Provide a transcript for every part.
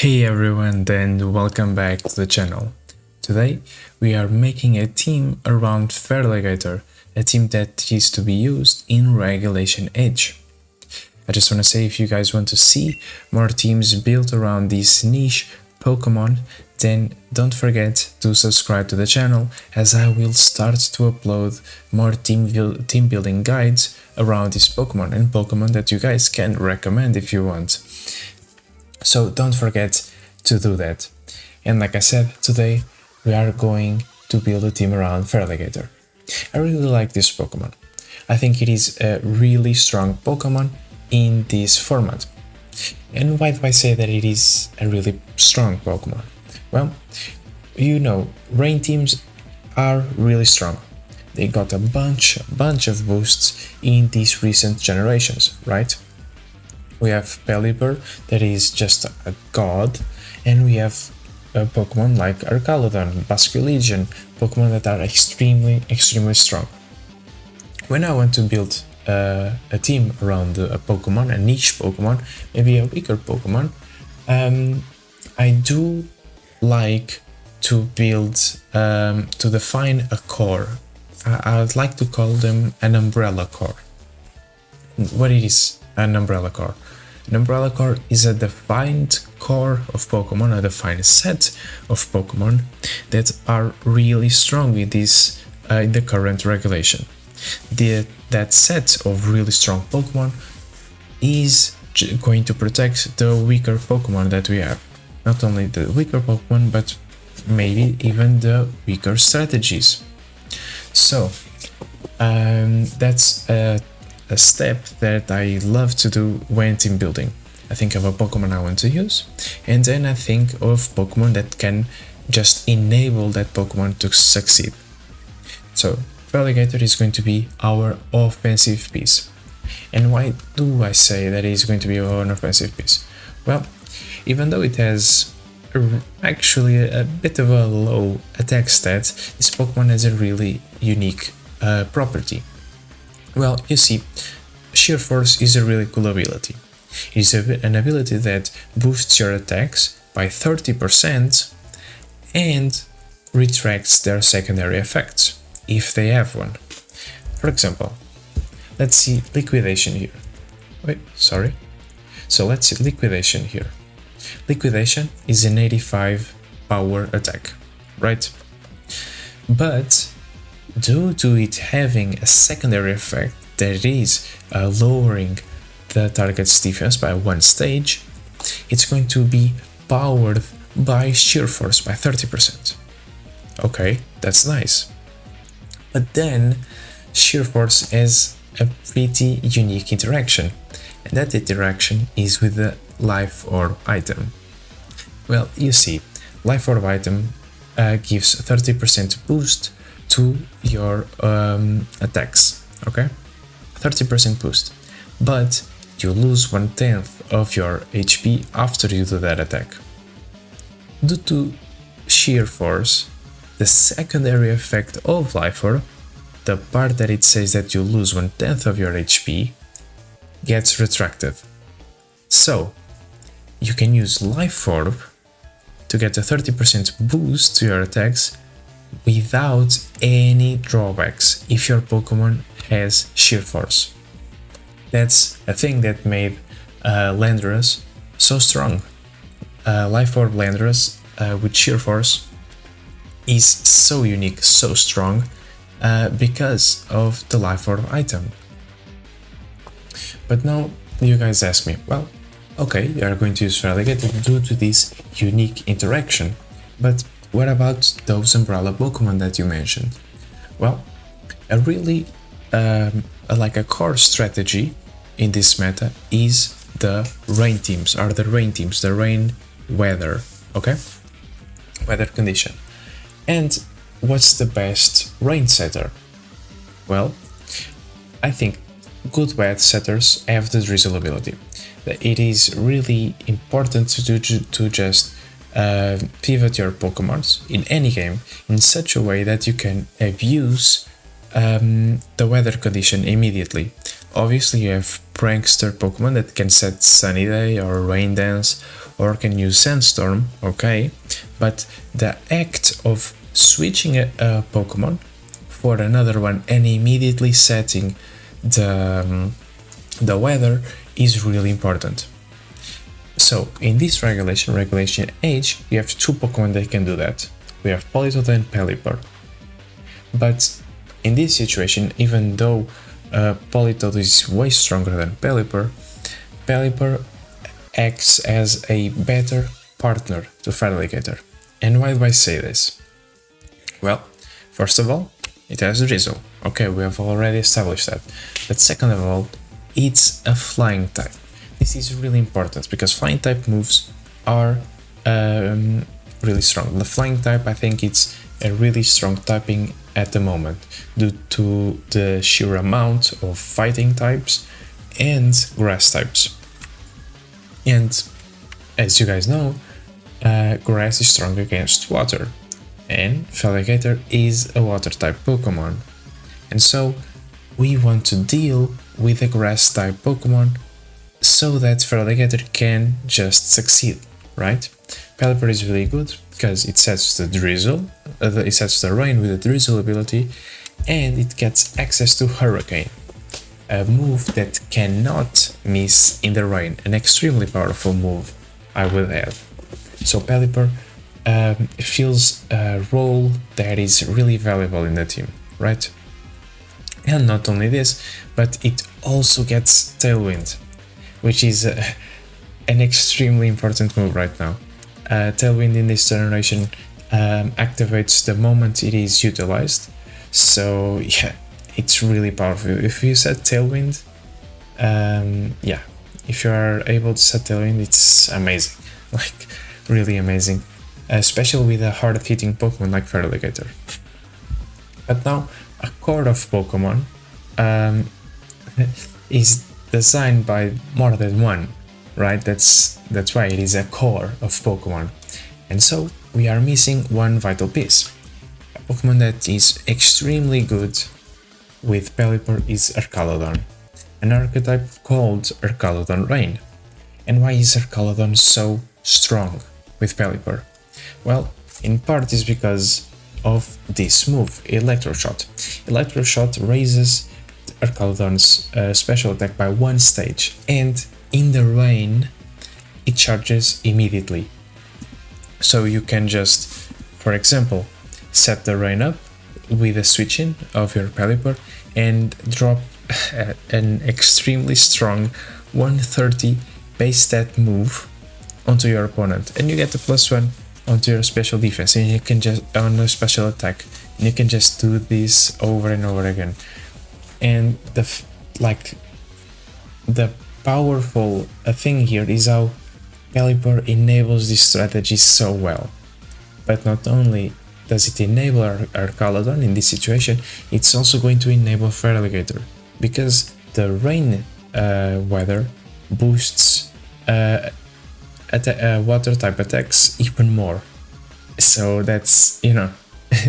Hey everyone, and welcome back to the channel. Today we are making a team around Feraligatr, a team that is to be used in Regulation Age. I just want to say, if you guys want to see more teams built around this niche Pokemon, then don't forget to subscribe to the channel, as I will start to upload more team building guides around this Pokemon and Pokemon that you guys can recommend if you want. So don't forget to do that. And like I said, today we are going to build a team around Feraligatr. I really like this Pokemon. I think it is a really strong Pokemon in this format. And why do I say that it is a really strong Pokemon? Well, you know, rain teams are really strong. They got a bunch of boosts in these recent generations, right? We have Pelipper, that is just a god, and we have a Pokemon like Arcaludon, Basculegion, Pokemon that are extremely strong. When I want to build a team around a Pokemon, a niche Pokemon, maybe a weaker Pokemon, I do like to build, to define a core. I would like to call them an umbrella core. What is an umbrella core? An umbrella core is a defined core of Pokemon, a defined set of Pokemon that are really strong in this in the current regulation. That set of really strong Pokemon is going to protect the weaker Pokemon that we have. Not only the weaker Pokemon, but maybe even the weaker strategies. So that's a step that I love to do when team building. I think of a Pokemon I want to use, and then I think of Pokemon that can just enable that Pokemon to succeed. So Feraligatr is going to be our offensive piece. And why do I say that it is going to be our offensive piece? Well, even though it has actually a bit of a low attack stat, this Pokemon has a really unique property. Well, you see, Sheer Force is a really cool ability. It is an ability that boosts your attacks by 30% and retracts their secondary effects, if they have one. For example, let's see Liquidation here. So let's see Liquidation here. Liquidation is an 85 power attack, right? But due to it having a secondary effect that is lowering the target's defense by one stage, it's going to be powered by Sheer Force by 30%. Okay, that's nice. But then Sheer Force has a pretty unique interaction, and that interaction is with the Life Orb item. Well, you see, Life Orb item gives 30% boost to your attacks, okay? 30% boost, but you lose 1/10 of your HP after you do that attack. Due to Sheer Force, the secondary effect of Life Orb, the part that it says that you lose 1/10 of your HP, gets retracted. So you can use Life Orb to get a 30% boost to your attacks without any drawbacks if your Pokemon has Sheer Force. That's a thing that made Landorus so strong. Life Orb Landorus with Sheer Force is so unique, so strong, because of the Life Orb item. But now you guys ask me, well, okay, you are going to use Feraligatr due to this unique interaction, but what about those umbrella Pokemon that you mentioned? Well, a really like a core strategy in this meta is the rain teams, the rain weather, okay? Weather condition. And what's the best rain setter? Well, I think good wet setters have the Drizzle ability. It is really important to just pivot your Pokemons in any game in such a way that you can abuse the weather condition immediately. Obviously you have prankster Pokemon that can set Sunny Day or Rain Dance, or can use Sandstorm, okay, but the act of switching a Pokemon for another one and immediately setting the weather is really important. So in this regulation H, we have two Pokemon that can do that. We have Politoed and Pelipper. But in this situation, even though Politoed is way stronger than Pelipper, Pelipper acts as a better partner to Feraligatr. And why do I say this? Well, first of all, it has Drizzle. Okay, we have already established that. But second of all, it's a flying type. This is really important because flying type moves are really strong. The flying type, I think it's a really strong typing at the moment due to the sheer amount of fighting types and grass types. And as you guys know, grass is strong against water, and Feraligatr is a water type Pokemon. And so we want to deal with a grass type Pokemon so that Feraligatr can just succeed, right? Pelipper is really good because it sets the drizzle, it sets the rain with the drizzle ability, and it gets access to Hurricane, a move that cannot miss in the rain, an extremely powerful move, I will add. So Pelipper fills a role that is really valuable in the team, right? And not only this, but it also gets Tailwind, which is an extremely important move right now. Tailwind in this generation activates the moment it is utilized, so yeah, it's really powerful. If you set Tailwind, yeah, if you are able to set Tailwind, it's amazing, like really amazing, especially with a hard-hitting Pokemon like Feraligatr. But now, a core of Pokemon is designed by more than one, right? That's why it is a core of Pokemon. And so we are missing one vital piece. A Pokemon that is extremely good with Pelipper is Arcaludon, an archetype called Arcaludon Rain. And why is Arcaludon so strong with Pelipper? Well, in part is because of this move, Electroshot. Electroshot raises Arcaludon's special attack by one stage, and in the rain it charges immediately. So you can just, for example, set the rain up with a switch in of your Pelipper and drop an extremely strong 130 base stat move onto your opponent, and you get a +1 onto your special defense, and you can just on a special attack, and you can just do this over and over again. And the powerful thing here is how Pelipper enables this strategy so well. But not only does it enable Arcaludon in this situation, it's also going to enable Feraligatr, because the rain weather boosts water type attacks even more. So that's, you know,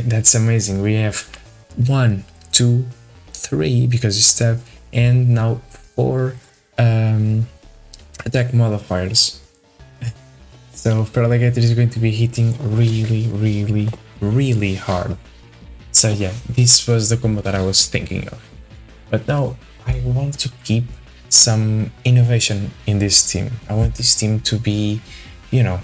that's amazing. We have 1, 2, 3 because you stab, and now 4 attack modifiers. So Feraligatr is going to be hitting really hard. So yeah, this was the combo that I was thinking of. But now I want to keep some innovation in this team. I want this team to be, you know,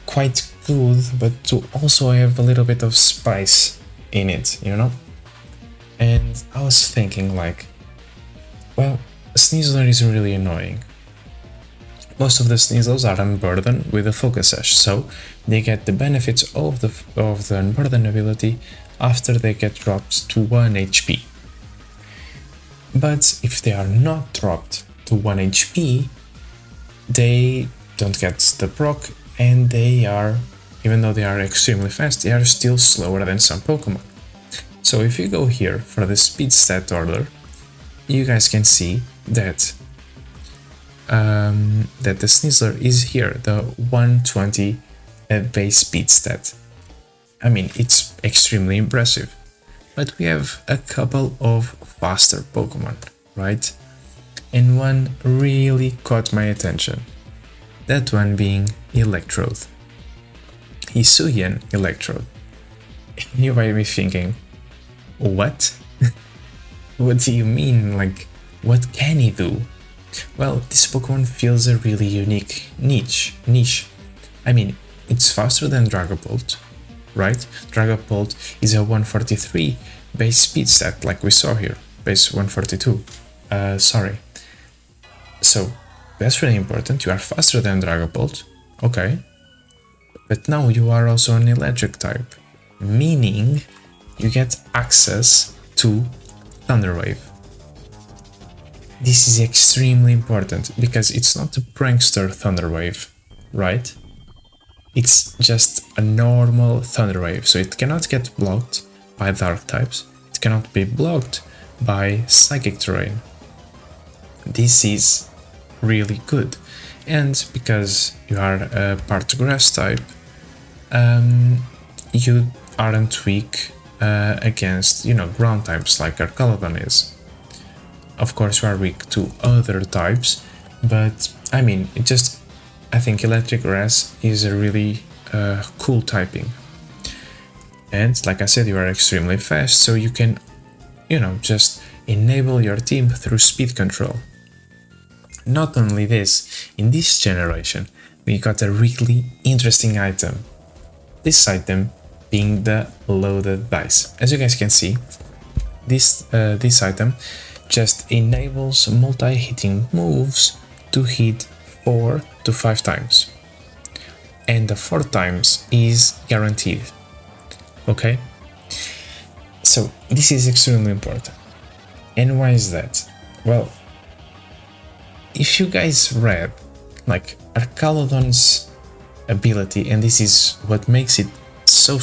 quite good, but to also have a little bit of spice in it, you know? And I was thinking like, well, Sneasler is really annoying. Most of the Sneasels are unburdened with a Focus Sash, so they get the benefits of the unburden ability after they get dropped to 1 HP. But if they are not dropped to 1 HP, they don't get the proc, and they are, even though they are extremely fast, they are still slower than some Pokemon. So if you go here for the speed stat order, you guys can see that that the Sneasler is here, the 120 base speed stat. I mean, it's extremely impressive. But we have a couple of faster Pokemon, right? And one really caught my attention. that one being Electrode. Hisuian Electrode. You might be thinking, what? What do you mean? Like, what can he do? Well, this Pokemon fills a really unique niche. I mean, it's faster than Dragapult, right? Dragapult is a 143 base speed stat, like we saw here, base 142. Sorry. So, that's really important. You are faster than Dragapult, okay. But now you are also an electric type, meaning you get access to Thunder Wave. This is extremely important because it's not a prankster Thunder Wave, right? It's just a normal Thunder Wave, so it cannot get blocked by Dark types, it cannot be blocked by Psychic terrain. This is really good, and because you are a part Grass type, you aren't weak against, ground types like Arcaladon is. Of course, you are weak to other types, but I mean, I think Electric Grass is a really cool typing. And like I said, you are extremely fast, so you can, just enable your team through speed control. Not only this, in this generation, we got a really interesting item. This item being the loaded dice. As you guys can see, this item just enables multi-hitting moves to hit 4 to 5 times. And the 4 times is guaranteed. Okay? So this is extremely important. And why is that? Well, if you guys read like Arcaladon's ability, and this is what makes it so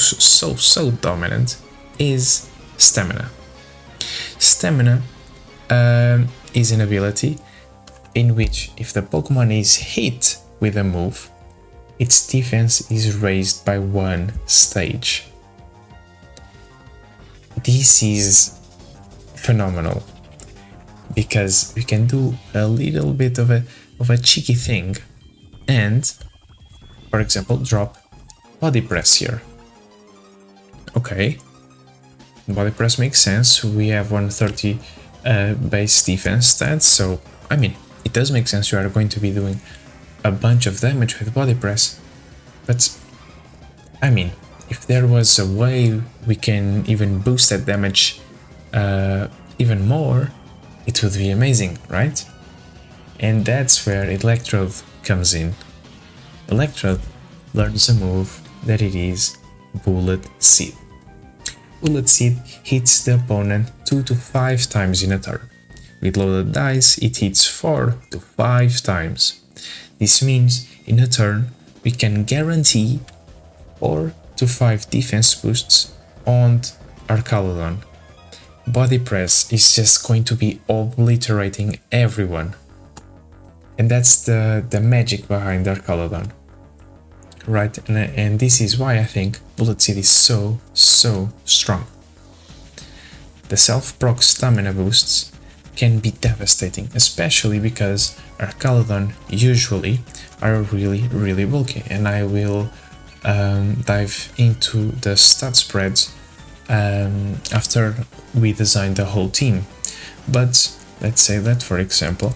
dominant, is Stamina. Stamina is an ability in which if the Pokemon is hit with a move, its defense is raised by 1 stage. This is phenomenal because we can do a little bit of a cheeky thing and, for example, drop Body Press here. Okay, Body Press makes sense. We have 130 base defense stats, so I mean, it does make sense. You are going to be doing a bunch of damage with Body Press, but I mean, if there was a way we can even boost that damage even more, it would be amazing, right? And that's where Electrode comes in. Electrode learns a move that it is Bullet Seed. Bullet Seed hits the opponent 2 to 5 times in a turn. With loaded dice, it hits 4 to 5 times. This means in a turn we can guarantee 4 to 5 defense boosts on Arcaladon. Body Press is just going to be obliterating everyone. And that's the magic behind Arcaladon. Right, and this is why I think Bullet Seed is so strong. The self-proc stamina boosts can be devastating, especially because Arcaladon usually are really bulky, and I will dive into the stat spreads after we design the whole team. But let's say that, for example,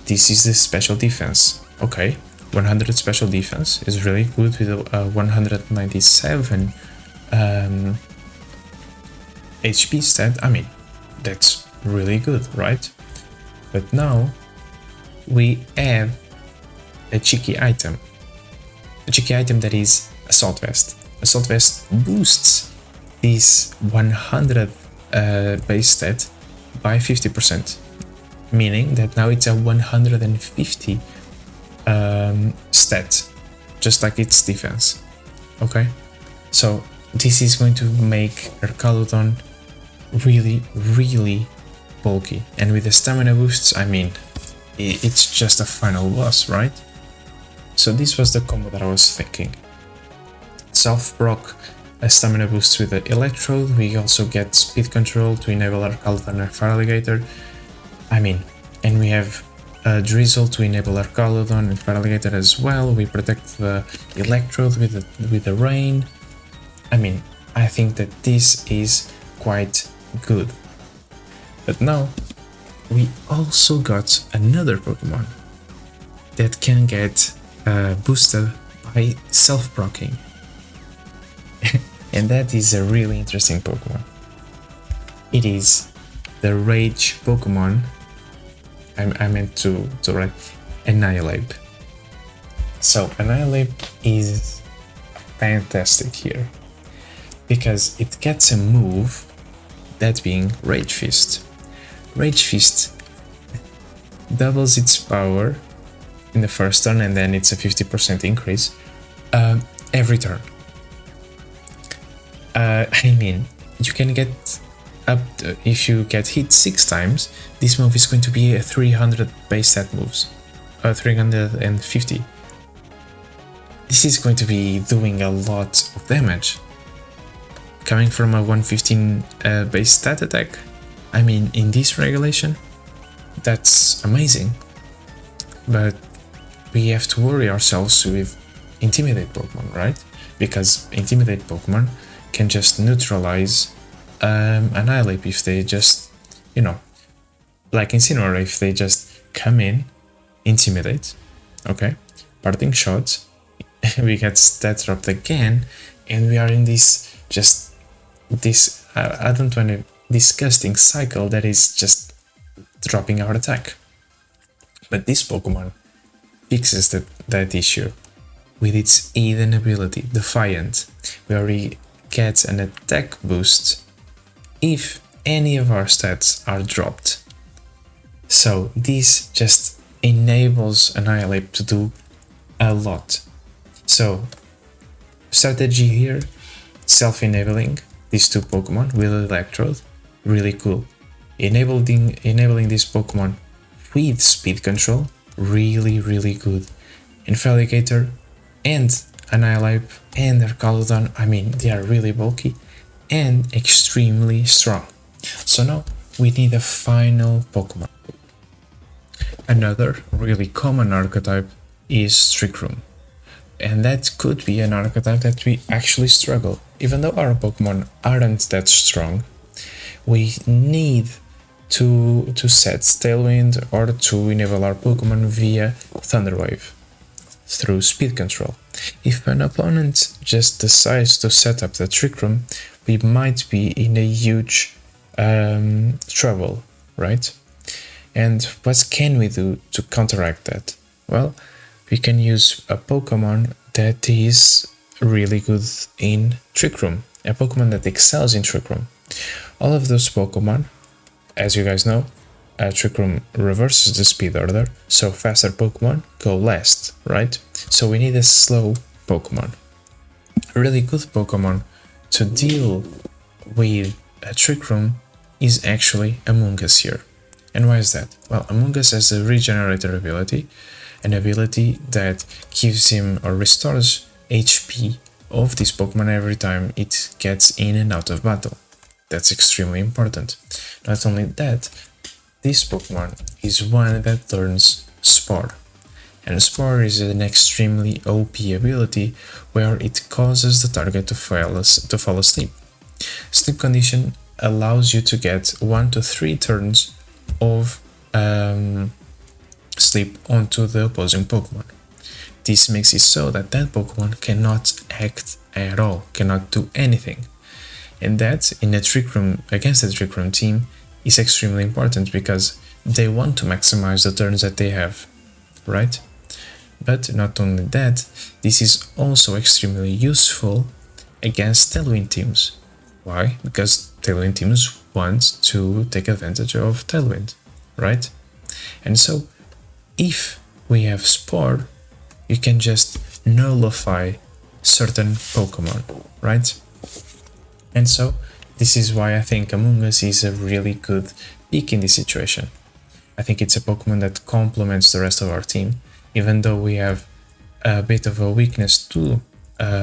this is the special defense. Okay, 100 special defense is really good with a 197 HP stat. I mean, that's really good, right? But now we add a cheeky item. A cheeky item that is Assault Vest. Assault Vest boosts this 100 base stat by 50%, meaning that now it's a 150 stat, just like its defense. Okay, so this is going to make Arcaladon really bulky, and with the stamina boosts, I mean, it's just a final boss, right? So this was the combo that I was thinking. Self-proc a stamina boost with the Electrode. We also get speed control to enable Arcaladon and Feraligatr. I mean, and we have Drizzle to enable Arcalodon and Feraligatr as well. We protect the Electrode with the Rain. I mean, I think that this is quite good. But now, we also got another Pokemon that can get boosted by self-proccing. And that is a really interesting Pokemon. It is the Rage Pokemon. I meant to write Annihilate. So Annihilate is fantastic here because it gets a move, that being Rage Fist. Rage Fist doubles its power in the first turn, and then it's a 50% increase every turn. I mean, you can get up to, if you get hit 6 times, this move is going to be a 300 base stat moves, 350. This is going to be doing a lot of damage. Coming from a 115 base stat attack, I mean, in this regulation, that's amazing. But we have to worry ourselves with Intimidate Pokemon, right? Because Intimidate Pokemon can just neutralize Annihilate if they just, you know, like Incineroar, if they just come in, Intimidate, okay, Parting Shot, we get stat dropped again, and we are in this, just this, I don't want to, disgusting cycle that is just dropping our attack. But this Pokemon fixes that issue with its hidden ability, Defiant, where we get an attack boost if any of our stats are dropped. So this just enables Annihilate to do a lot. So strategy here, self-enabling these two Pokemon with Electrode, really cool. Enabling this Pokemon with speed control, really good. And Feraligatr and Annihilate and Arcalodon, I mean, they are really bulky and extremely strong. So now we need a final Pokemon. Another really common archetype is Trick Room. And that could be an archetype that we actually struggle. Even though our Pokemon aren't that strong, we need to set Tailwind or to enable our Pokemon via Thunder Wave through speed control. If an opponent just decides to set up the Trick Room, we might be in a huge trouble, right? And what can we do to counteract that? Well, we can use a Pokemon that is really good in Trick Room, a Pokemon that excels in Trick Room. All of those Pokemon, as you guys know, Trick Room reverses the speed order, so faster Pokemon go last, right? So we need a slow Pokemon. A really good Pokemon to deal with a Trick Room is actually Among Us here. And why is that? Well, Among Us has a Regenerator ability, an ability that gives him or restores HP of this Pokemon every time it gets in and out of battle. That's extremely important. Not only that, this Pokemon is one that learns Spore. And Spore is an extremely OP ability where it causes the target to fall asleep. Sleep Condition allows you to get 1 to 3 turns of sleep onto the opposing Pokemon. This makes it so that Pokemon cannot act at all, cannot do anything. And that, in a Trick Room, against a Trick Room team, is extremely important because they want to maximize the turns that they have, right? But not only that, this is also extremely useful against Tailwind teams. Why? Because Tailwind teams want to take advantage of Tailwind, right? And so, if we have Spore, you can just nullify certain Pokemon, right? And so, this is why I think Among Us is a really good pick in this situation. I think it's a Pokemon that complements the rest of our team, even though we have a bit of a weakness to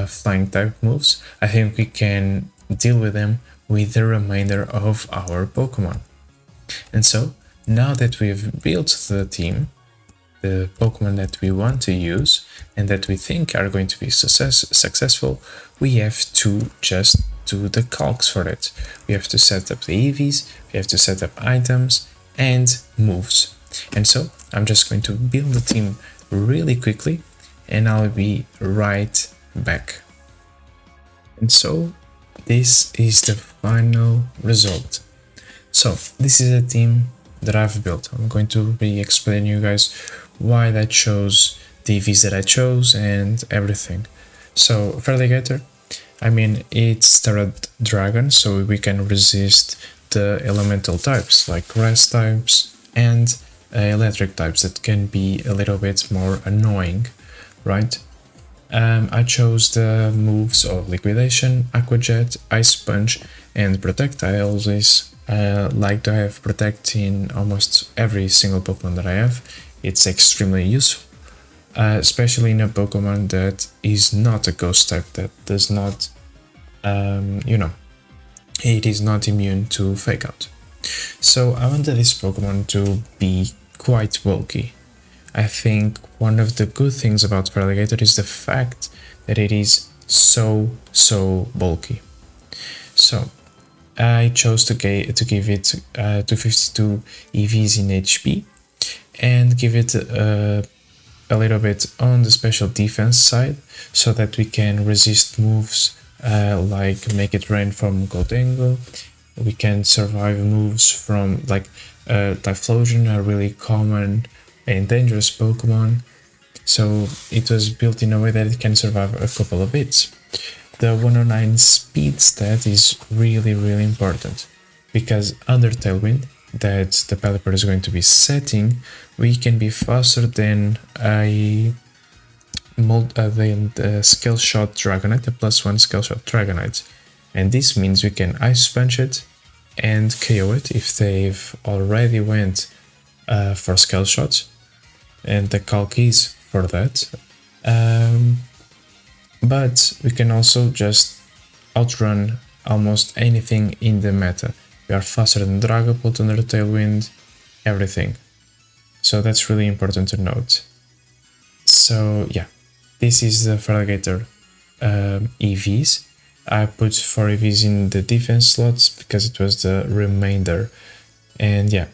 flying type moves. I think we can deal with them with the remainder of our Pokemon. And so, now that we've built the team, the Pokemon that we want to use and that we think are going to be successful, we have to just do the calcs for it. We have to set up the EVs, we have to set up items and moves. And so I'm just going to build the team really quickly and I'll be right back. And so this is the final result. So this is a team that I've built. I'm going to be explaining you guys why I chose the EVs that I chose and everything. So Feraligatr, I mean, it's Terra Dragon, so we can resist the elemental types like grass types and electric types that can be a little bit more annoying, right? I chose the moves of Liquidation, Aqua Jet, Ice Sponge and Protect. I always like to have Protect in almost every single Pokemon that I have. It's extremely useful, especially in a Pokemon that is not a Ghost type, that does not, it is not immune to Fake Out. So I wanted this Pokemon to be quite bulky. I think one of the good things about Feraligatr is the fact that it is so bulky. So I chose to give it 252 EVs in HP and give it a little bit on the special defense side so that we can resist moves like Make It Rain from Goldengo. We can survive moves from like Typhlosion, a really common and dangerous Pokemon. So it was built in a way that it can survive a couple of hits. The 109 speed stat is really important because under Tailwind that the Pelipper is going to be setting, we can be faster than the Scale Shot Dragonite, the +1 Scale Shot Dragonite. And this means we can Ice Punch it and KO it if they've already went for Scale Shots. And the calc is for that. But we can also just outrun almost anything in the meta. We are faster than Dragapult under Tailwind, everything. So that's really important to note. So yeah, this is the Feraligatr EVs. I put 4 EVs in the defense slots because it was the remainder. And yeah,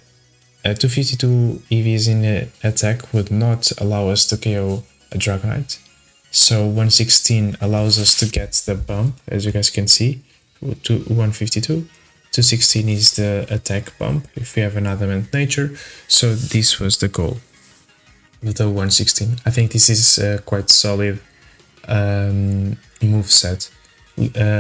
252 EVs in attack would not allow us to KO a Dragonite. So 116 allows us to get the bump, as you guys can see, to 152. 216 is the attack bump if we have an adamant nature. So this was the goal with the 116. I think this is quite solid moveset.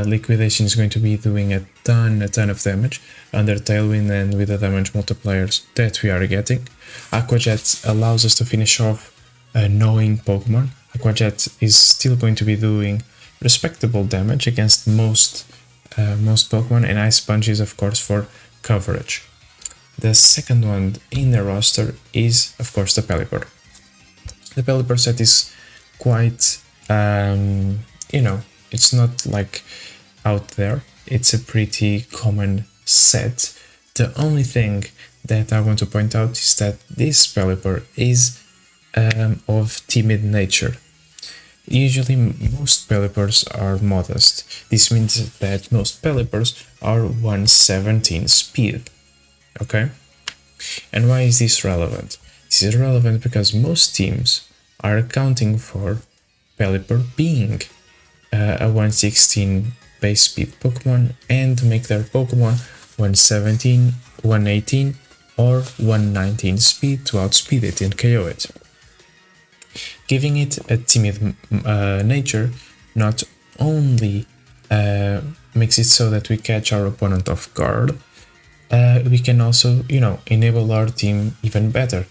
Liquidation is going to be doing a ton of damage under Tailwind and with the damage multipliers that we are getting. Aqua Jet allows us to finish off knowing Pokemon. Aqua Jet is still going to be doing respectable damage against most Pokemon, and Ice Punch is of course for coverage. The second one in the roster is of course the Pelipper. The Pelipper set is quite, it's not like out there, it's a pretty common set. The only thing that I want to point out is that this Pelipper is of timid nature. Usually most Pelippers are modest. This means that most Pelippers are 117 speed. Okay? And why is this relevant? This is relevant because most teams are accounting for Pelipper being a 116 base speed Pokemon and to make their Pokemon 117, 118 or 119 speed to outspeed it and KO it. Giving it a timid nature not only makes it so that we catch our opponent off guard, we can also, enable our team even better.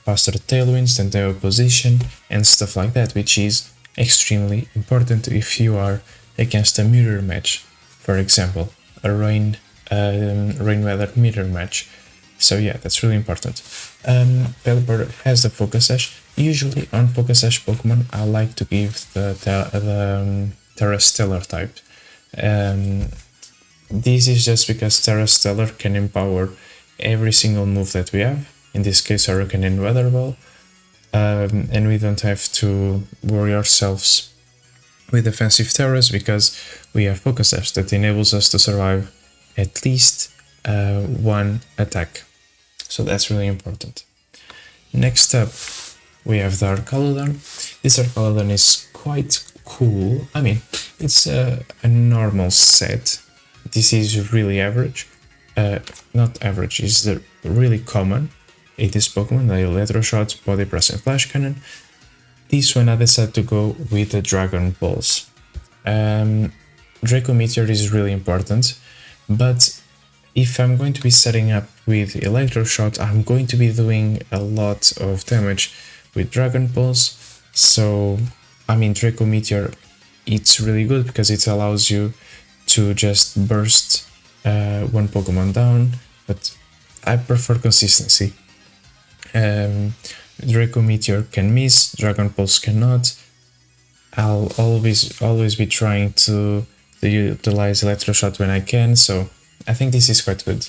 Faster tailwinds than their opposition and stuff like that, which is extremely important if you are against a mirror match, for example, a rain weather mirror match. So yeah, that's really important. Pelipper has the Focus Sash. Usually on Focus Sash Pokemon, I like to give the Terra Stellar type. This is just because Terra Stellar can empower every single move that we have. In this case, Hurricane and Weather Ball. and we don't have to worry ourselves with defensive terrors because we have Focus Sash that enables us to survive at least one attack. So that's really important. Next up, we have the Arcalodon. This Arcalodon is quite cool. I mean, it's a normal set. This is really average. Not average, it's the really common. It is Pokemon, the Electro Shot, Body Press and Flash Cannon. This one I decided to go with the Dragon Pulse. Draco Meteor is really important, but if I'm going to be setting up with Electro Shot, I'm going to be doing a lot of damage with Dragon Pulse. So, I mean, Draco Meteor, it's really good because it allows you to just burst one Pokemon down, but I prefer consistency. Draco Meteor can miss, Dragon Pulse cannot. I'll always be trying to utilize Electro Shot when I can, so I think this is quite good.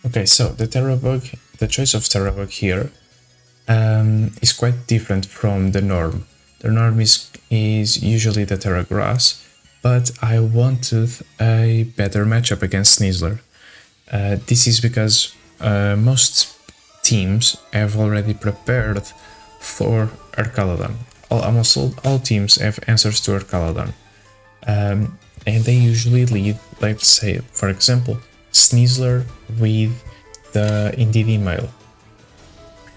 Okay, so the Terrabug, the choice of Terrabug here is quite different from the norm. The norm is usually the Terra Grass, but I wanted a better matchup against Sneasler. This is because most teams have already prepared for Arcalodon. Almost all teams have answers to Arcalodon. And they usually lead, let's say, for example, Sneasler with the Indeed Email.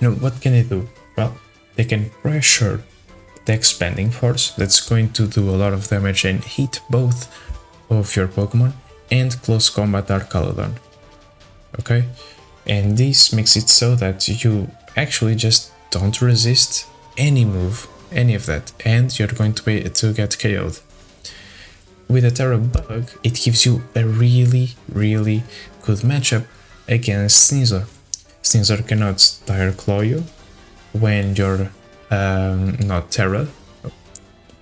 Now, what can they do? Well, they can pressure the Expanding Force, that's going to do a lot of damage and hit both of your Pokemon, and Close Combat Arcalodon. Okay? And this makes it so that you actually just don't resist any move, any of that, and you're going to get KO'd. With a Terrabug, it gives you a really good matchup against Sneasler. Sneasler cannot Dire Claw you when you're not Terra.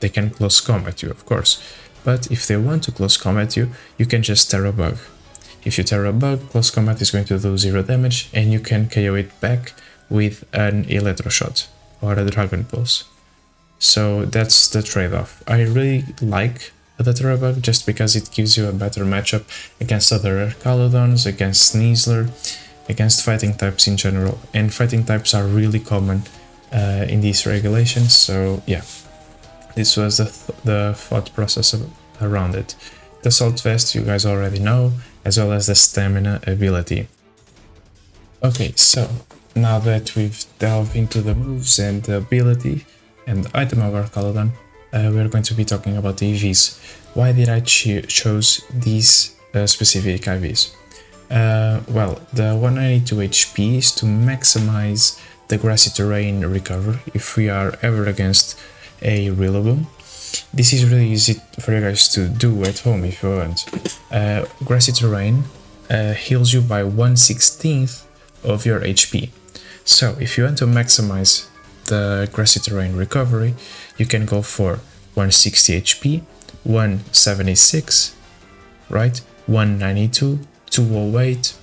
They can Close Combat you, of course, but if they want to Close Combat you, you can just Terrabug. If you Terrabug, Close Combat is going to do 0 damage, and you can KO it back with an Electro Shot or a Dragon Pulse. So that's the trade-off. I really like the Terrabug just because it gives you a better matchup against other Arcalodons, against Sneasler, against fighting types in general, and fighting types are really common in these regulations, so yeah, this was the thought process around it. The Assault Vest you guys already know, as well as the Stamina ability. Okay, so now that we've delved into the moves and the ability and the item of Arcalodon, we're going to be talking about the EVs. Why did I choose these specific IVs? Well, the 192 HP is to maximize the grassy terrain recover if we are ever against a Rillaboom. This is really easy for you guys to do at home if you want. Grassy terrain heals you by 1/16 of your HP. So if you want to maximize the grassy terrain recovery, you can go for 160 HP, 176, right? 192, 208.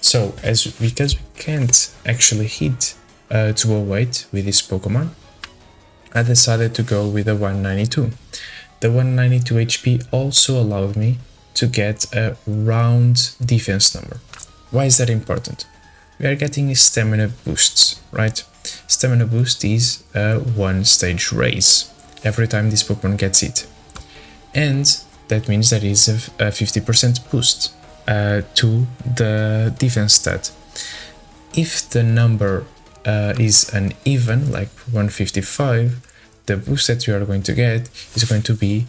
So because we can't actually hit 208 with this Pokemon, I decided to go with the 192. The 192 HP also allowed me to get a round defense number. Why is that important? We are getting stamina boosts, right? Stamina boost is a 1-stage raise every time this Pokemon gets hit. And that means there is a 50% boost to the defense stat. If the number is an even, like 155, the boost that you are going to get is going to be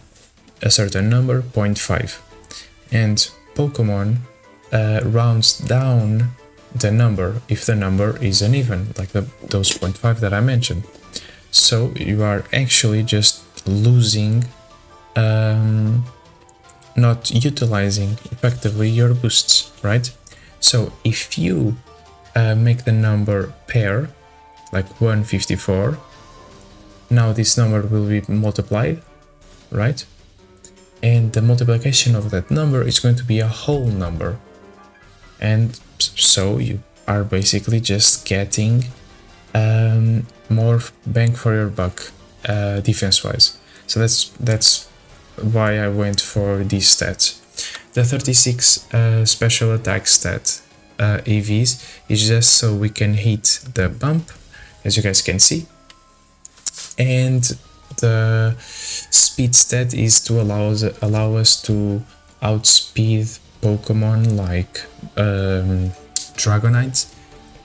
a certain number, 0.5. And Pokemon rounds down the number if the number is uneven, like those 0.5 that I mentioned. So you are actually just losing, not utilizing effectively your boosts, right? So if you make the number pair, like 154, now this number will be multiplied, right? And the multiplication of that number is going to be a whole number. And so you are basically just getting more bang for your buck defense-wise. So that's why I went for these stats. The 36 special attack stat EVs is just so we can hit the bump, as you guys can see, and the speed stat is to allow us to outspeed Pokemon like Dragonite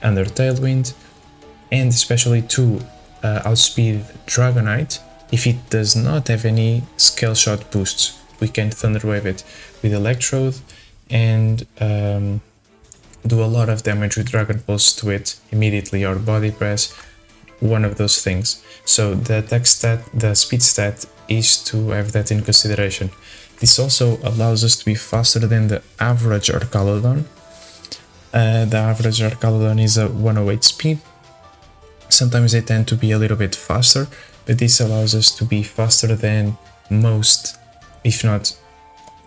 under Tailwind, and especially to outspeed Dragonite. If it does not have any scale shot boosts, we can Thunder Wave it with Electrode and do a lot of damage with Dragon Pulse to it immediately, or Body Press, one of those things. So the attack stat, the speed stat, is to have that in consideration. This also allows us to be faster than the average Arcalodon. The average Arcalodon is a 108 speed. Sometimes they tend to be a little bit faster, but this allows us to be faster than most, if not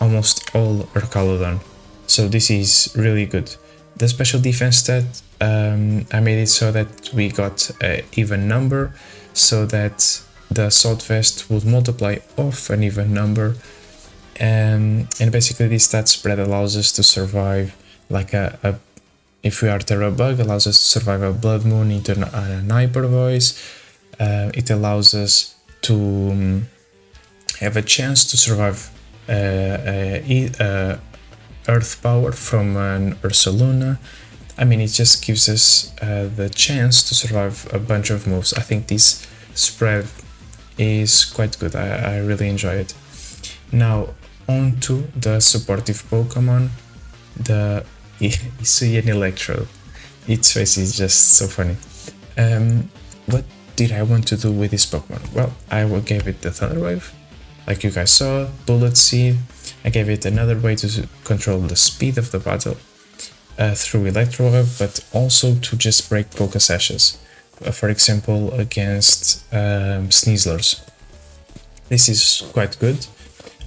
almost all Arcalodon. So this is really good. The special defense stat, I made it so that we got an even number, so that the Assault Vest would multiply off an even number. And basically this stat spread allows us to survive like if we are Terra Bug, allows us to survive a Blood Moon into an Hyper Voice. It allows us to have a chance to survive Earth Power from an Ursaluna. I mean, it just gives us the chance to survive a bunch of moves. I think this spread is quite good. I really enjoy it. Now, on to the supportive Pokemon, the Hisuian Electrode. Its face is just so funny. What did I want to do with this Pokemon? Well, I gave it the Thunder Wave, like you guys saw, Bullet Seed. I gave it another way to control the speed of the battle through Electro Wave, but also to just break Focus Ashes, for example against Sneaslers. This is quite good.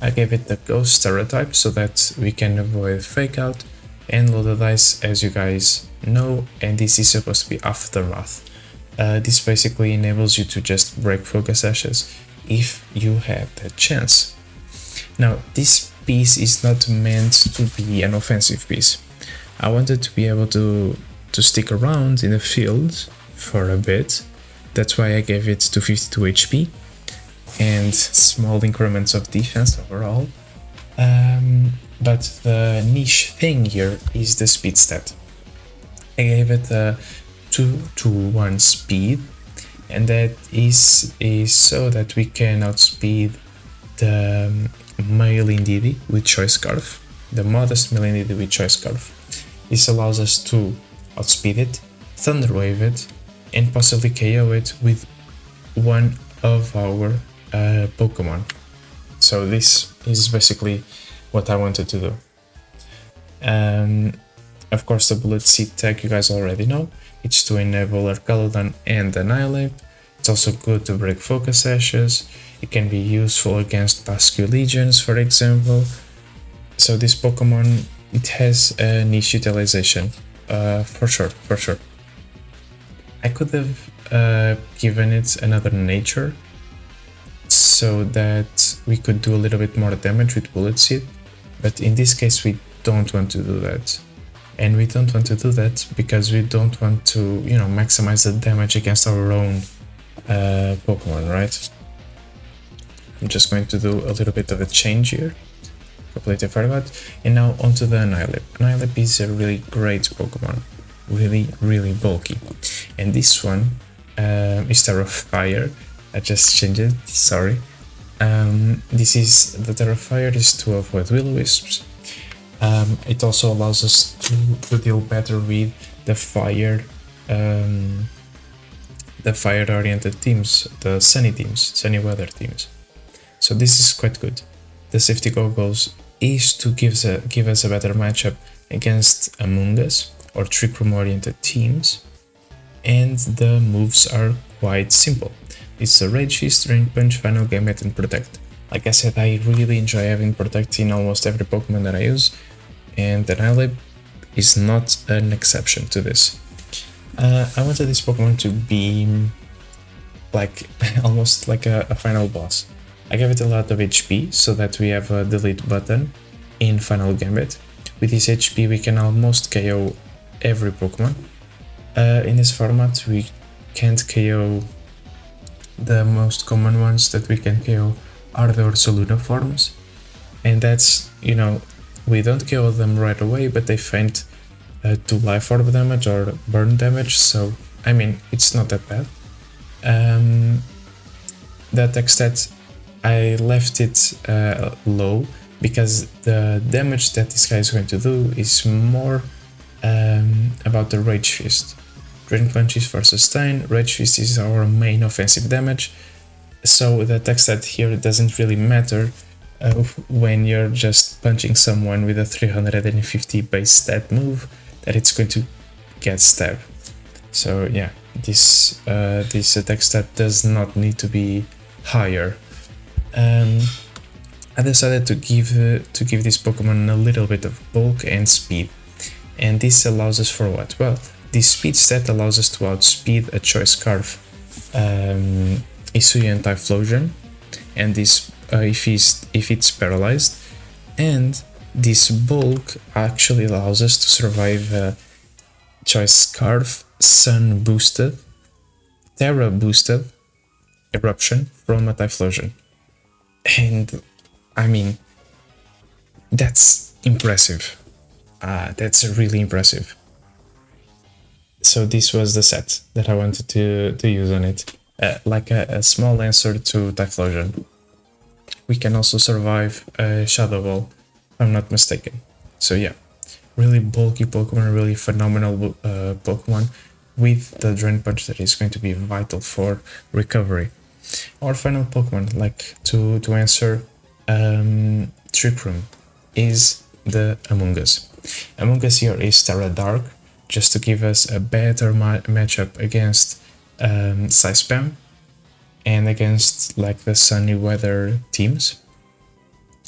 I gave it the Ghost Stereotype so that we can avoid Fake Out and load the dice, as you guys know, and this is supposed to be Aftermath. This basically enables you to just break Focus Ashes if you have the chance. Now, this piece is not meant to be an offensive piece. I wanted to be able to stick around in the field for a bit. That's why I gave it 252 HP and small increments of defense overall. But the niche thing here is the speed stat. I gave it a 2-to-1 speed, and that is so that we can outspeed the male Indeedee with Choice Scarf, the modest male Indeedee with Choice Scarf. This allows us to outspeed it, Thunder Wave it, and possibly KO it with one of our Pokemon. So this is basically what I wanted to do. Of course, the Bullet Seed tag you guys already know. It's to enable Arcalodon and Annihilate. It's also good to break Focus Ashes. It can be useful against Basque Legions, for example. So this Pokemon, it has a niche utilization, for sure. I could have given it another nature so that we could do a little bit more damage with Bullet Seed, but in this case we don't want to do that. And we don't want to do that because we don't want to, you know, maximize the damage against our own Pokemon, right? I'm just going to do a little bit of a change here. Completely forgot. And now onto the Annihilate. Annihilate is a really great Pokemon. Really bulky. And this one is Terra Fire. I just changed it, sorry. This is the Terra Fire is to avoid Will-O-Wisps. It also allows us to deal better with the fire-oriented teams, the sunny teams, sunny weather teams. So this is quite good. The safety goggles is to give us a better matchup against Among Us or Trick Room oriented teams, and the moves are quite simple. It's a Rage Fist, Drain Punch, Final Gambit and Protect. Like I said, I really enjoy having Protect in almost every Pokemon that I use, and Annihilate is not an exception to this. I wanted this Pokemon to be like almost like a final boss. I gave it a lot of HP so that we have a delete button in Final Gambit. With this HP we can almost KO every Pokemon. In this format we can't KO the most common ones that we can KO are the Ursaluna forms, and that's, you know, we don't KO them right away, but they faint to life orb damage or burn damage, so I mean it's not that bad. The attack stat, I left it low because the damage that this guy is going to do is more about the Rage Fist. Drain Punch is for sustain, Rage Fist is our main offensive damage, so the attack stat here doesn't really matter when you're just punching someone with a 350 base stat move that it's going to get stabbed. So yeah, this attack stat does not need to be higher. I decided to give this Pokemon a little bit of bulk and speed, and this allows us for what? Well, this speed stat allows us to outspeed a Choice Scarf, Hisuian Typhlosion, and this if it's paralyzed, and this bulk actually allows us to survive Choice Scarf, Sun boosted, Terra boosted eruption from a Typhlosion. And I mean, that's impressive. That's really impressive. So this was the set that I wanted to use on it, like a small answer to Typhlosion. We can also survive Shadow Ball, if I'm not mistaken. So yeah, really bulky Pokemon, really phenomenal Pokemon with the Drain Punch that is going to be vital for recovery. Our final Pokemon, like to answer Trick Room, is the Among Us. Among Us here is Terra Dark, just to give us a better matchup against Spam and against like the sunny weather teams.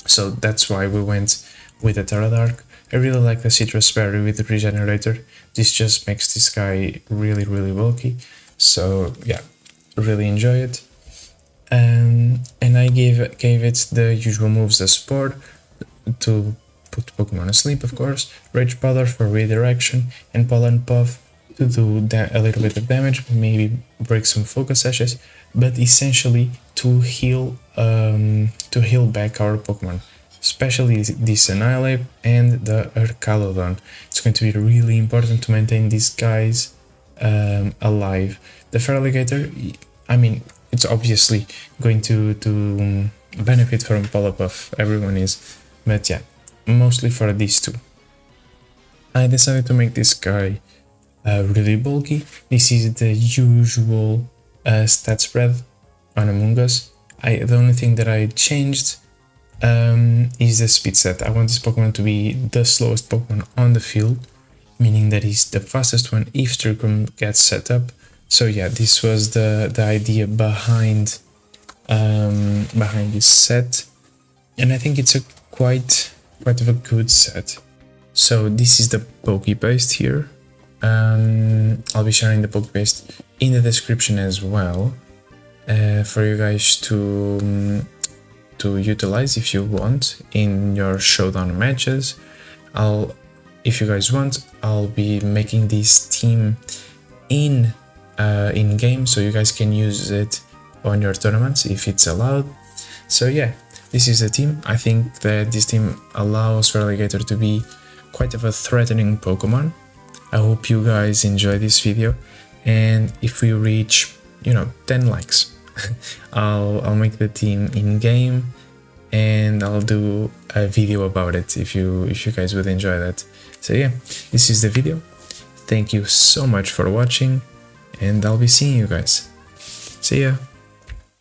So that's why we went with the Terra Dark. I really like the Citrus Berry with the Regenerator. This just makes this guy really bulky. So yeah, really enjoy it. And I gave it the usual moves, the Spore to put Pokemon asleep, of course, Rage Powder for redirection, and Pollen Puff to do a little bit of damage, maybe break some focus sashes, but essentially to heal back our Pokemon, especially this Annihilate and the Arcalodon. It's going to be really important to maintain these guys alive. The Feraligatr, I mean, it's obviously going to benefit from Polypuff, everyone is, but yeah, mostly for these two. I decided to make this guy really bulky. This is the usual stat spread on Among Us. The only thing that I changed is the speed set. I want this Pokemon to be the slowest Pokemon on the field, meaning that he's the fastest one if Trick-Room gets set up. So yeah, this was the idea behind this set, and I think it's a quite of a good set. So this is the Pokepaste here. I'll be sharing the Pokepaste in the description as well, for you guys to utilize if you want in your showdown matches. If you guys want, I'll be making this team in game, so you guys can use it on your tournaments if it's allowed. So yeah, this is the team. I think that this team allows Feraligatr to be quite of a threatening Pokemon. I hope you guys enjoy this video, and if we reach, 10 likes, I'll make the team in game and I'll do a video about it if you guys would enjoy that. So yeah, this is the video. Thank you so much for watching, and I'll be seeing you guys. See ya!